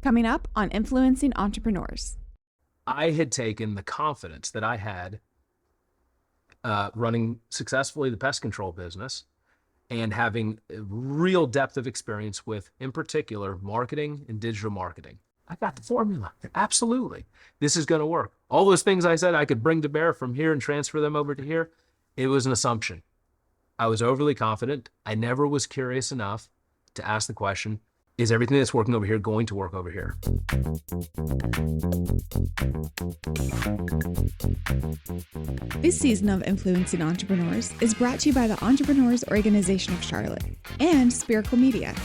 Coming up on Influencing Entrepreneurs. I had taken the confidence that I had running successfully the pest control business and having a real depth of experience with, in particular, marketing and digital marketing. I got the formula. Absolutely. This is going to work. All those things I said I could bring to bear from here and transfer them over to here, it was an assumption. I was overly confident. I never was curious enough to ask the question, is everything that's working over here going to work over here? This season of Influencing Entrepreneurs is brought to you by the Entrepreneurs Organization of Charlotte and Spherical Media.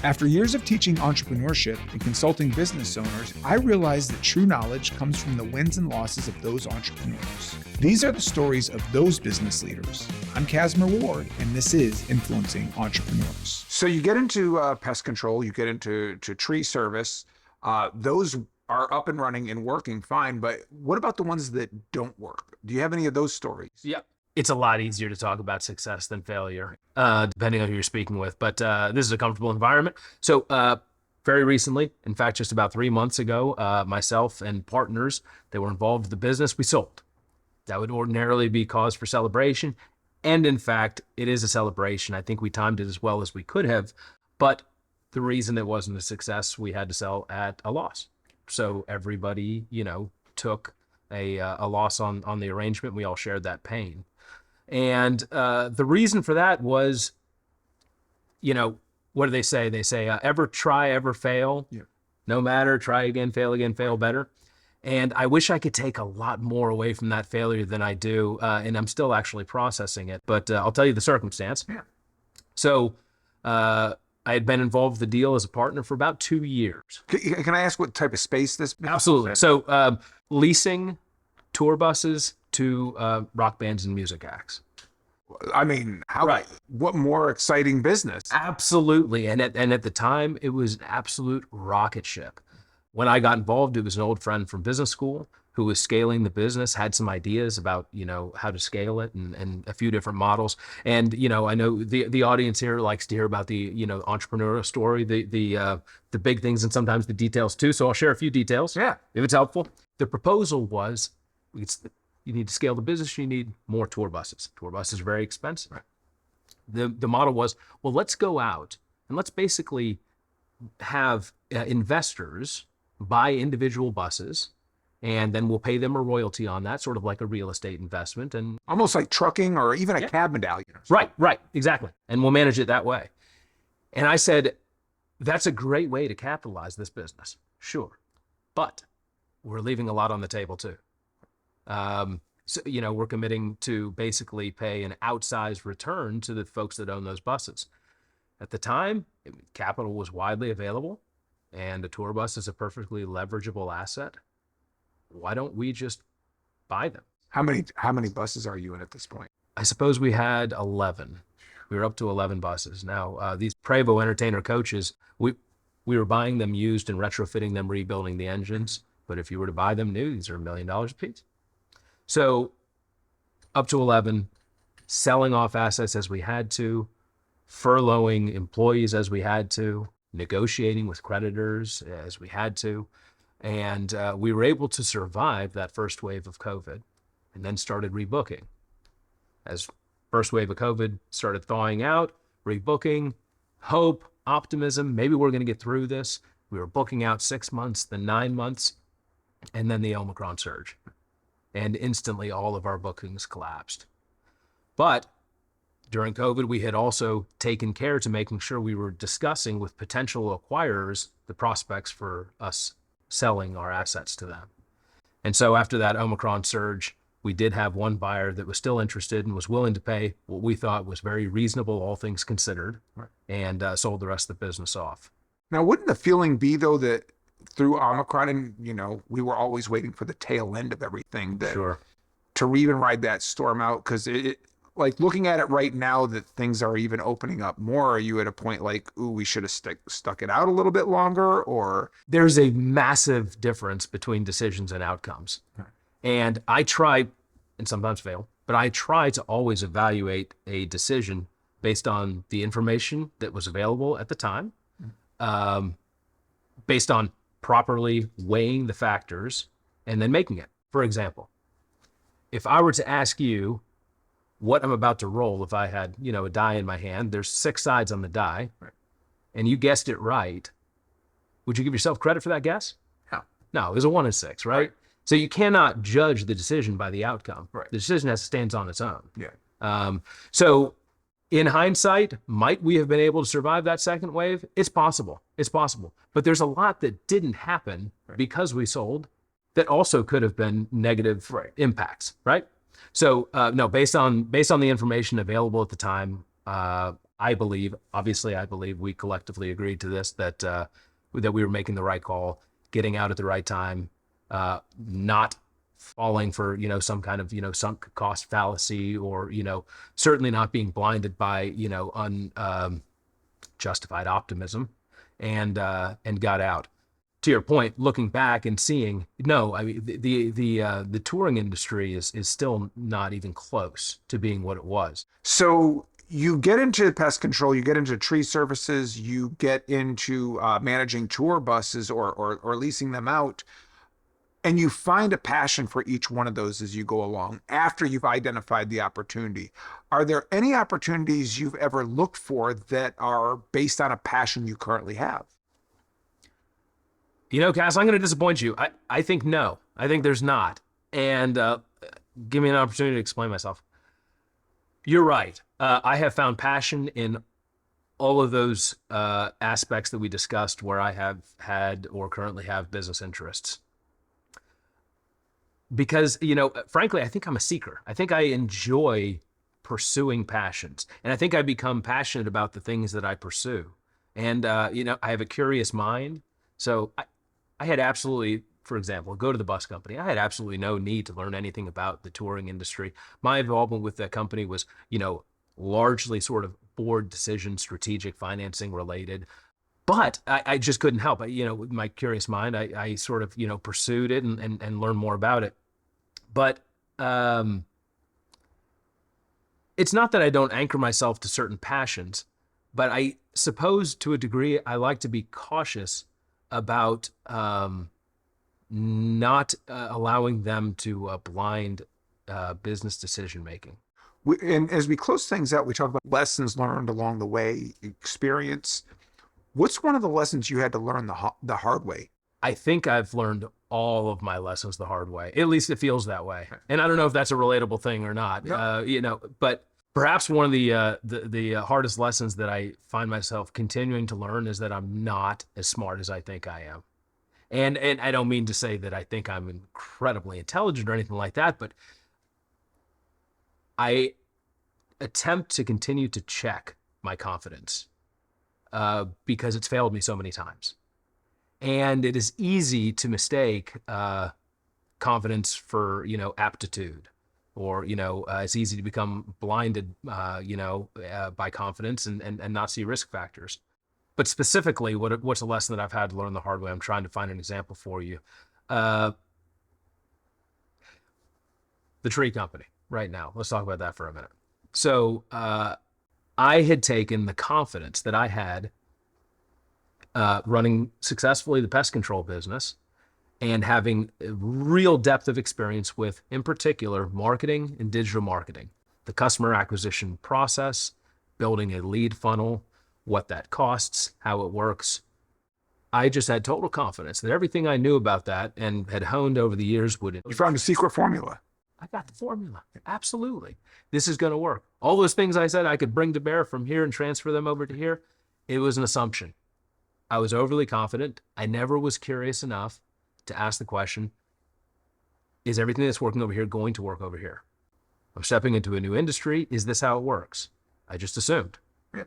After years of teaching entrepreneurship and consulting business owners, I realized that true knowledge comes from the wins and losses of those entrepreneurs. These are the stories of those business leaders. I'm Casimir Ward, and this is Influencing Entrepreneurs. So you get into pest control, you get into tree service. Those are up and running and working fine, but what about the ones that don't work? Do you have any of those stories? Yeah. It's a lot easier to talk about success than failure, depending on who you're speaking with. But this is a comfortable environment. So very recently, in fact, just about 3 months ago, myself and partners that were involved in the business, we sold. That would ordinarily be cause for celebration. And in fact, it is a celebration. I think we timed it as well as we could have. But the reason it wasn't a success, we had to sell at a loss. So everybody, took a loss on the arrangement. We all shared that pain. And the reason for that was, what do they say? They say, ever try, ever fail. Yeah. No matter, try again, fail better. And I wish I could take a lot more away from that failure than I do. And I'm still actually processing it. But I'll tell you the circumstance. Yeah. So I had been involved with the deal as a partner for about 2 years. Can I ask what type of space this? Absolutely. So leasing tour buses to rock bands and music acts. I mean, right. What more exciting business? Absolutely. And at the time, it was an absolute rocket ship. When I got involved, it was an old friend from business school who was scaling the business, had some ideas about, how to scale it and a few different models. And, I know the audience here likes to hear about the, entrepreneurial story, the big things and sometimes the details too. So I'll share a few details. Yeah. If it's helpful. The proposal was, you need to scale the business, you need more tour buses. Tour buses are very expensive. Right. The model was, well, let's go out and let's basically have investors buy individual buses, and then we'll pay them a royalty on that, sort of like a real estate investment. And almost like trucking or even a cab medallion. Right, exactly. And we'll manage it that way. And I said, that's a great way to capitalize this business. Sure. But we're leaving a lot on the table too. So, we're committing to basically pay an outsized return to the folks that own those buses. At the time, capital was widely available, and a tour bus is a perfectly leverageable asset. Why don't we just buy them? How many buses are you in at this point? I suppose we had 11. We were up to 11 buses. Now, these Prevost entertainer coaches, we were buying them used and retrofitting them, rebuilding the engines. But if you were to buy them new, these are $1 million a piece. So up to 11, selling off assets as we had to, furloughing employees as we had to, negotiating with creditors as we had to. And we were able to survive that first wave of COVID and then started rebooking. As first wave of COVID started thawing out, rebooking, hope, optimism, maybe we're going to get through this. We were booking out 6 months, then 9 months, and then the Omicron surge. And instantly all of our bookings collapsed. But during COVID, we had also taken care to making sure we were discussing with potential acquirers the prospects for us selling our assets to them. And so after that Omicron surge, we did have one buyer that was still interested and was willing to pay what we thought was very reasonable, all things considered, right, and sold the rest of the business off. Now, wouldn't the feeling be, though, that through Omicron, and, we were always waiting for the tail end of everything, that Sure. to even ride that storm out? Because like looking at it right now that things are even opening up more, are you at a point like, ooh, we should have stuck it out a little bit longer? Or there's a massive difference between decisions and outcomes. Right. And I try, and sometimes fail, but I try to always evaluate a decision based on the information that was available at the time, based on properly weighing the factors and then making it. For example, if I were to ask you what I'm about to roll, if I had, a die in my hand, there's 6 sides on the die, and you guessed it right, would you give yourself credit for that guess? No, it was a 1 in 6, right? So you cannot judge the decision by the outcome. Right. The decision has to stand on its own. Yeah. So in hindsight, might we have been able to survive that second wave? It's possible. It's possible. But there's a lot that didn't happen because we sold that also could have been negative impacts, right? So no, based on the information available at the time, I believe we collectively agreed to this, that we were making the right call, getting out at the right time, not falling for, some kind of, sunk cost fallacy, or, certainly not being blinded by, unjustified optimism, and got out. To your point, looking back and seeing, no, I mean, the touring industry is still not even close to being what it was. So you get into pest control, you get into tree services, you get into managing tour buses or leasing them out, and you find a passion for each one of those as you go along after you've identified the opportunity. Are there any opportunities you've ever looked for that are based on a passion you currently have? Cass, I'm going to disappoint you. I think no. I think there's not. And give me an opportunity to explain myself. You're right. I have found passion in all of those aspects that we discussed where I have had or currently have business interests. Because, frankly, I think I'm a seeker. I think I enjoy pursuing passions. And I think I become passionate about the things that I pursue. And, I have a curious mind. So I had absolutely, for example, go to the bus company. I had absolutely no need to learn anything about the touring industry. My involvement with that company was, largely sort of board decision, strategic financing related. But I just couldn't help it. With my curious mind, I sort of, pursued it and learned more about it. But it's not that I don't anchor myself to certain passions, but I suppose to a degree I like to be cautious about not allowing them to blind business decision making. And as we close things out, we talk about lessons learned along the way, experience. What's one of the lessons you had to learn the hard way? I think I've learned all of my lessons the hard way. At least it feels that way. And I don't know if that's a relatable thing or not. No. But perhaps one of the hardest lessons that I find myself continuing to learn is that I'm not as smart as I think I am. And I don't mean to say that I think I'm incredibly intelligent or anything like that, but I attempt to continue to check my confidence because it's failed me so many times. And it is easy to mistake confidence for, aptitude, or, it's easy to become blinded, by confidence and not see risk factors. But specifically, what's a lesson that I've had to learn the hard way? I'm trying to find an example for you. The tree company right now. Let's talk about that for a minute. So I had taken the confidence that I had running successfully the pest control business and having a real depth of experience with, in particular, marketing and digital marketing, the customer acquisition process, building a lead funnel, what that costs, how it works. I just had total confidence that everything I knew about that and had honed over the years would. You found a secret formula. I got the formula. Absolutely. This is going to work. All those things I said I could bring to bear from here and transfer them over to here, it was an assumption. I was overly confident. I never was curious enough to ask the question, is everything that's working over here going to work over here? I'm stepping into a new industry. Is this how it works? I just assumed. Yeah.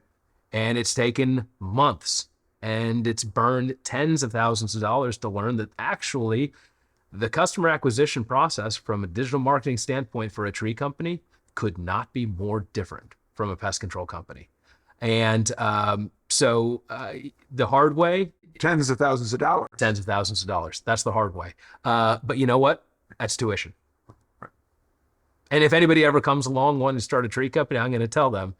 And it's taken months, and it's burned tens of thousands of dollars to learn that actually the customer acquisition process from a digital marketing standpoint for a tree company could not be more different from a pest control company. And so the hard way. Tens of thousands of dollars. Tens of thousands of dollars. That's the hard way. But you know what? That's tuition. And if anybody ever comes along wanting to start a tree company, I'm going to tell them,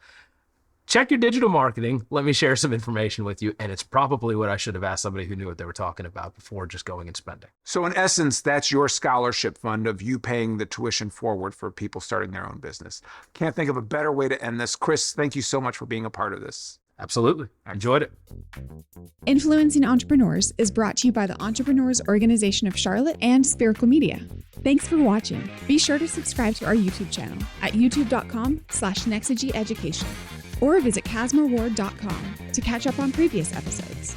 check your digital marketing. Let me share some information with you. And it's probably what I should have asked somebody who knew what they were talking about before just going and spending. So in essence, that's your scholarship fund of you paying the tuition forward for people starting their own business. Can't think of a better way to end this. Chris, thank you so much for being a part of this. Absolutely. I enjoyed it. Influencing Entrepreneurs is brought to you by the Entrepreneurs Organization of Charlotte and Spherical Media. Thanks for watching. Be sure to subscribe to our YouTube channel at youtube.com/Nexagy Education or visit casmorward.com to catch up on previous episodes.